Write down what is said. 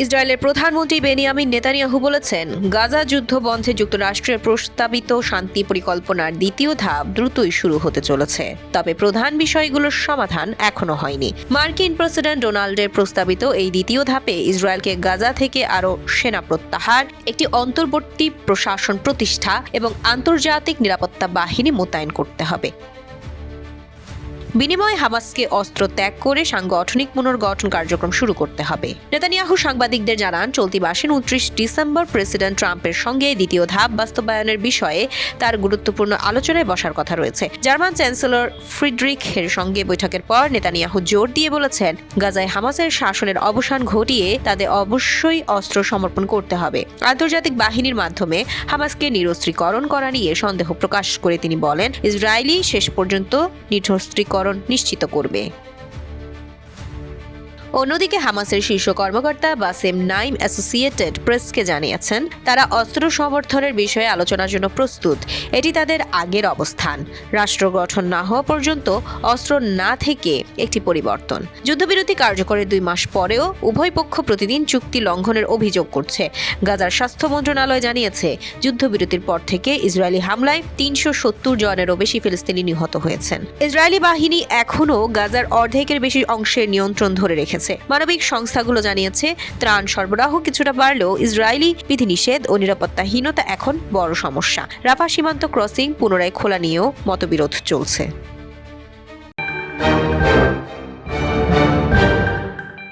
ইসরায়েলের প্রধানমন্ত্রী Benjamin Netanyahu বলেছেন, গাজা যুদ্ধ বন্ধে যুক্তরাষ্ট্রের প্রস্তাবিত শান্তি পরিকল্পনার দ্বিতীয় ধাপ দ্রুতই শুরু হতে চলেছে। তবে প্রধান বিষয়গুলোর সমাধান এখনো হয়নি। মার্কিন প্রেসিডেন্ট ডোনাল্ডের প্রস্তাবিত এই দ্বিতীয় ধাপে ইসরায়েলকে গাজা থেকে আরও সেনা প্রত্যাহার, একটি অন্তর্বর্তী প্রশাসন প্রতিষ্ঠা এবং আন্তর্জাতিক নিরাপত্তা বাহিনী মোতায়েন করতে হবে। বিনিময়ে হামাসকে অস্ত্র ত্যাগ করে সাংগঠনিক পুনর্গঠন কার্যক্রম শুরু করতে হবে। নেতানিয়াহু সাংবাদিকদের জানান, চলতি মাসের 29 ডিসেম্বর প্রেসিডেন্ট ট্রাম্পের সঙ্গে দ্বিতীয় ধাপ বাস্তবায়নের বিষয়ে তার গুরুত্বপূর্ণ আলোচনায় বসার কথা রয়েছে। জার্মান চ্যান্সেলর ফ্রিডরিখের সঙ্গে বৈঠকের পর নেতানিয়াহু জোর দিয়ে বলেছেন, গাজায় হামাসের শাসনের অবসান ঘটিয়ে তাদের অবশ্যই অস্ত্র সমর্পণ করতে হবে। আন্তর্জাতিক বাহিনীর মাধ্যমে হামাসকে নিরস্ত্রীকরণ করা নিয়ে সন্দেহ প্রকাশ করে তিনি বলেন, ইসরায়েলি শেষ পর্যন্ত নিরস্ত্রীকরণ নিশ্চিত করবে। অন্যদিকে হামাসের শীর্ষ কর্মকর্তা বাসেম নাইম অ্যাসোসিয়েটেড প্রেসকে জানিয়েছেন, তারা অস্ত্র সমর্থনের বিষয়ে আলোচনার জন্য প্রস্তুত। এটি তাদের আগের অবস্থান। রাষ্ট্র গঠন না হওয়া পর্যন্ত অস্ত্র না থেকে একটি পরিবর্তন। যুদ্ধবিরতি কার্যকরের 2 মাস পরেও উভয় পক্ষ প্রতিদিন চুক্তি লঙ্ঘনের অভিযোগ করছে। গাজার স্বাস্থ্য মন্ত্রণালয় জানিয়েছে, যুদ্ধবিরতির পর থেকে ইসরায়েলি হামলায় 370 জনেরও বেশি ফিলিস্তিনি নিহত হয়েছেন। ইসরায়েলি বাহিনী এখনও গাজার অর্ধেকের বেশি অংশের নিয়ন্ত্রণ ধরে রেখেছে। মানবিক সংস্থাগুলো জানিয়েছে, ত্রাণ সরবরাহ কিছুটা বাড়লেও ইসরায়েলি বিধিনিষেধ ও নিরাপত্তাহীনতা এখন বড় সমস্যা। রাফা সীমান্ত ক্রসিং পুনরায় খোলা নিয়েও মতবিরোধ চলছে।